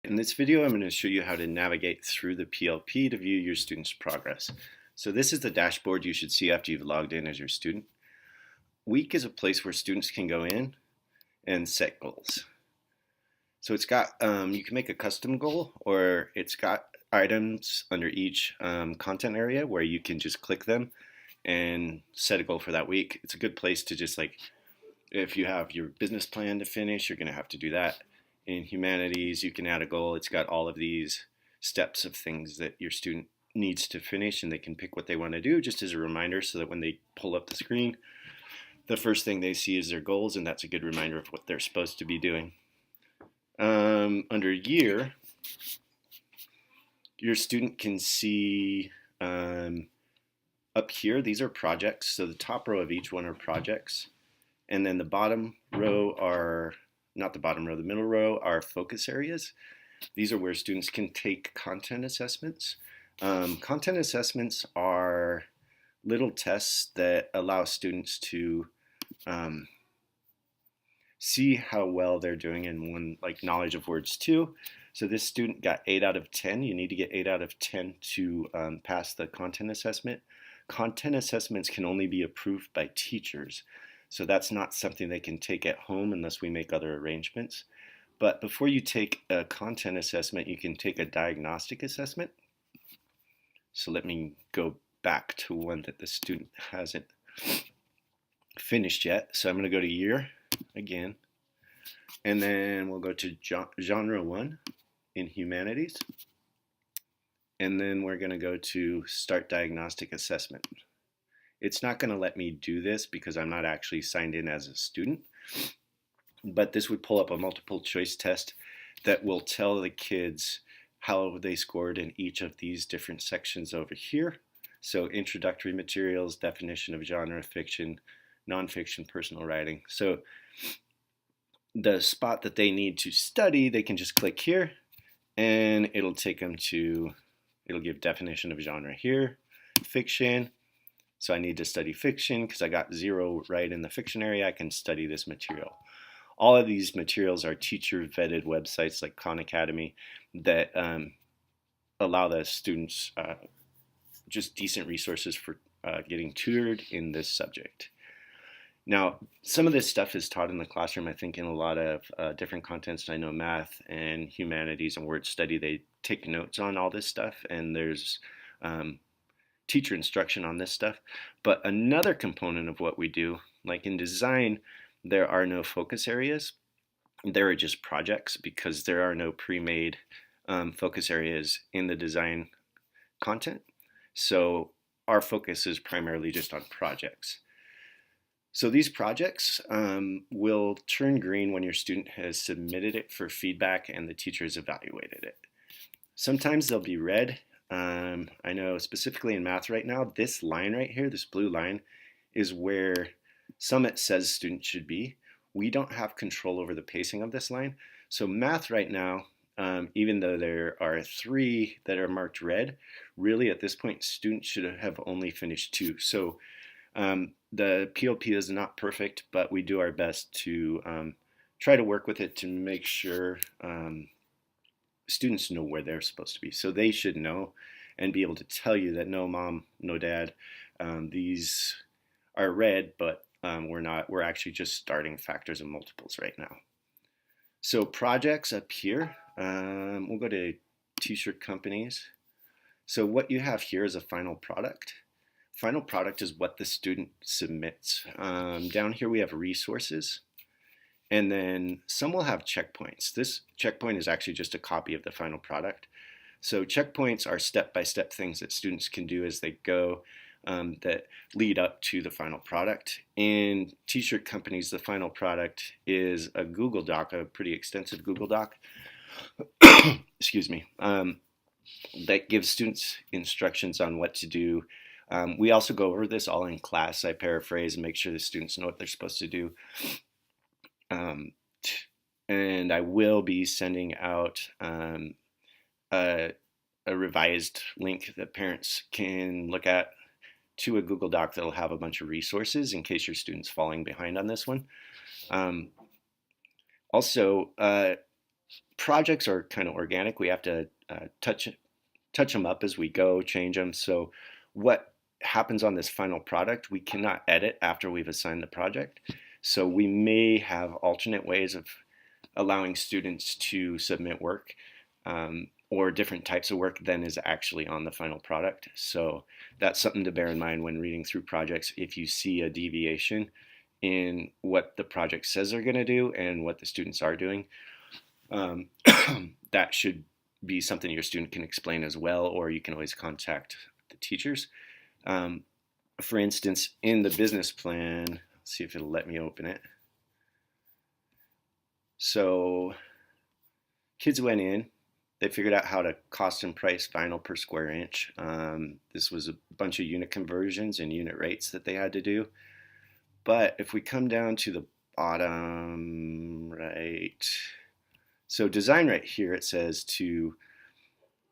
In this video, I'm going to show you how to navigate through the PLP to view your student's progress. So this is the dashboard you should see after you've logged in as your student. Week is a place where students can go in and set goals. So it's got, you can make a custom goal, or it's got items under each content area where you can just click them and set a goal for that week. It's a good place to just, like, if you have your business plan to finish, you're going to have to do that. In humanities, you can add a goal. It's got all of these steps of things that your student needs to finish, and they can pick what they want to do just as a reminder, so that when they pull up the screen, the first thing they see is their goals, and that's a good reminder of what they're supposed to be doing. Under year, your student can see up here, these are projects. So the top row of each one are projects. And then the bottom row are, not the bottom row, the middle row are focus areas. These are where students can take content assessments. Content assessments are little tests that allow students to see how well they're doing in one, like knowledge of words 2. So this student got 8 out of 10. You need to get 8 out of 10 to pass the content assessment. Content assessments can only be approved by teachers. So that's not something they can take at home unless we make other arrangements. But before you take a content assessment, you can take a diagnostic assessment. So let me go back to one that the student hasn't finished yet. So I'm going to go to year again, and then we'll go to genre 1 in humanities, and then we're going to go to start diagnostic assessment. It's not going to let me do this because I'm not actually signed in as a student, but this would pull up a multiple choice test that will tell the kids how they scored in each of these different sections over here. So introductory materials, definition of genre, fiction, nonfiction, personal writing. So the spot that they need to study, they can just click here, and it'll take them to, it'll give definition of genre here, fiction. So I need to study fiction because I got 0 right in the fiction area. I can study this material. All of these materials are teacher-vetted websites like Khan Academy that allow the students just decent resources for getting tutored in this subject. Now, some of this stuff is taught in the classroom, I think, in a lot of different contents. I know math and humanities and word study, they take notes on all this stuff, and there's teacher instruction on this stuff. But another component of what we do, like in design, there are no focus areas. There are just projects because there are no pre-made focus areas in the design content. So our focus is primarily just on projects. So these projects will turn green when your student has submitted it for feedback and the teacher has evaluated it. Sometimes they'll be red. I know specifically in math right now, this line right here, this blue line, is where Summit says students should be. We don't have control over the pacing of this line. So math right now, even though there are 3 that are marked red, really at this point students should have only finished 2. So the PLP is not perfect, but we do our best to try to work with it to make sure students know where they're supposed to be. So they should know and be able to tell you that no mom, no dad, these are red, but we're actually just starting factors and multiples right now. So projects up here, we'll go to t-shirt companies. So what you have here is a final product. Final product is what the student submits. Down here we have resources, and then some will have checkpoints. This checkpoint is actually just a copy of the final product. So checkpoints are step-by-step things that students can do as they go that lead up to the final product. In t-shirt companies, the final product is a Google Doc, a pretty extensive Google Doc, excuse me, that gives students instructions on what to do. We also go over this all in class. I paraphrase and make sure the students know what they're supposed to do. And I will be sending out a revised link that parents can look at to a Google Doc that'll have a bunch of resources in case your student's falling behind on this one. Also, Projects are kind of organic. We have to touch them up as we go, change them. So what happens on this final product, we cannot edit after we've assigned the project. So we may have alternate ways of allowing students to submit work, or different types of work than is actually on the final product. So that's something to bear in mind when reading through projects. If you see a deviation in what the project says they're going to do and what the students are doing, um, that should be something your student can explain as well, or you can always contact the teachers. Um, for instance, in the business plan, let's see if it'll let me open it. So kids went in, they figured out how to cost and price vinyl per square inch. This was a bunch of unit conversions and unit rates that they had to do. But if we come down to the bottom right, so design right here, it says to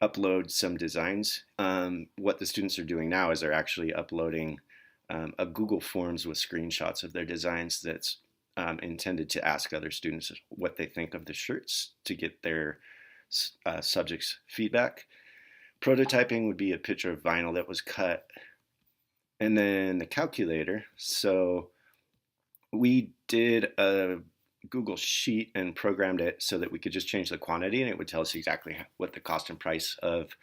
upload some designs. What the students are doing now is they're actually uploading a Google Forms with screenshots of their designs that's intended to ask other students what they think of the shirts to get their subjects' feedback. Prototyping would be a picture of vinyl that was cut. And then the calculator. So we did a Google Sheet and programmed it so that we could just change the quantity and it would tell us exactly what the cost and price of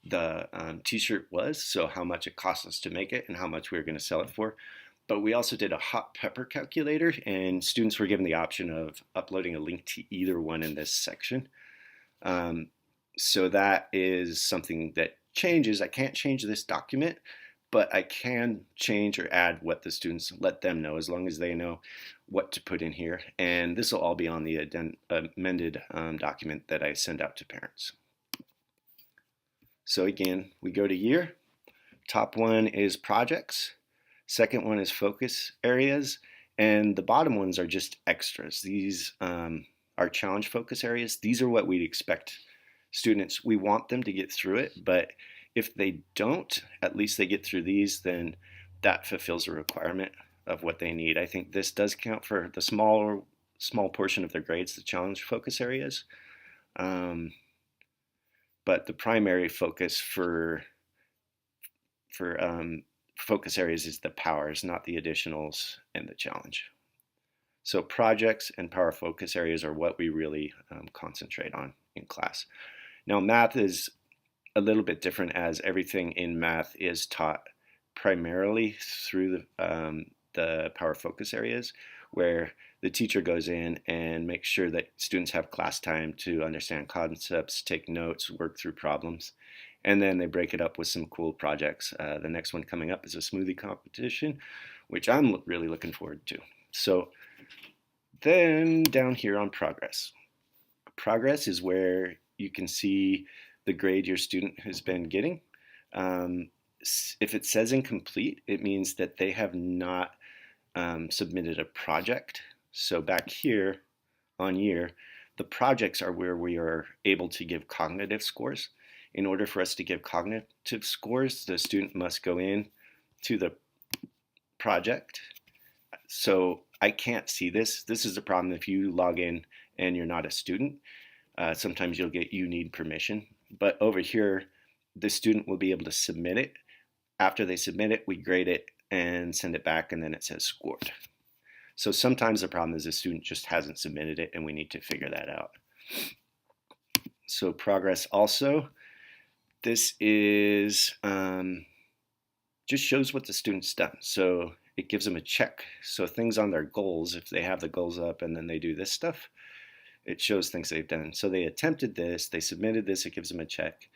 the t-shirt was, so how much it cost us to make it and how much we were going to sell it for. But we also did a hot pepper calculator, and students were given the option of uploading a link to either one in this section. So that is something that changes. I can't change this document, but I can change or add what the students let them know, as long as they know what to put in here. And this will all be on the amended document that I send out to parents. So again, we go to year. Top one is projects. Second one is focus areas. And the bottom ones are just extras. These are challenge focus areas. These are what we'd expect students. We want them to get through it, but if they don't, at least they get through these, then that fulfills a requirement of what they need. I think this does count for the small portion of their grades, the challenge focus areas. But the primary focus for focus areas is the powers, not the additionals and the challenge. So projects and power focus areas are what we really concentrate on in class. Now math is a little bit different, as everything in math is taught primarily through the power focus areas, where the teacher goes in and makes sure that students have class time to understand concepts, take notes, work through problems, and then they break it up with some cool projects. The next one coming up is a smoothie competition, which I'm really looking forward to. So then down here on progress. Progress is where you can see the grade your student has been getting. If it says incomplete, it means that they have not submitted a project. So back here on year, the projects are where we are able to give cognitive scores. In order for us to give cognitive scores, the student must go in to the project. So I can't see this. This is a problem if you log in and you're not a student. Sometimes you'll get you need permission. But over here, the student will be able to submit it. After they submit it, we grade it and send it back, and then it says scored. So sometimes the problem is the student just hasn't submitted it, and we need to figure that out. So progress also, this is just shows what the student's done. So it gives them a check. So things on their goals, if they have the goals up and then they do this stuff, it shows things they've done. So they attempted this, they submitted this, it gives them a check,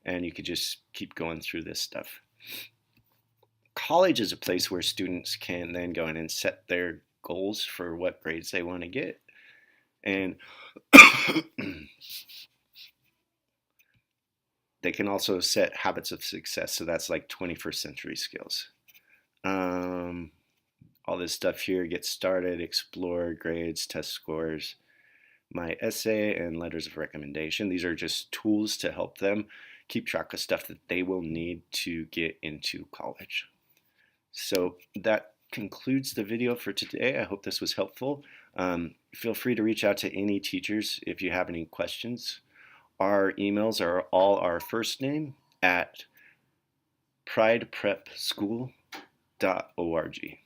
and you could just keep going through this stuff. College is a place where students can then go in and set their goals for what grades they want to get. And they can also set habits of success. So that's like 21st century skills. All this stuff here: get started, explore, grades, test scores, my essay, and letters of recommendation. These are just tools to help them keep track of stuff that they will need to get into college. So that concludes the video for today. I hope this was helpful. Feel free to reach out to any teachers if you have any questions. Our emails are all our first name at prideprepschool.org.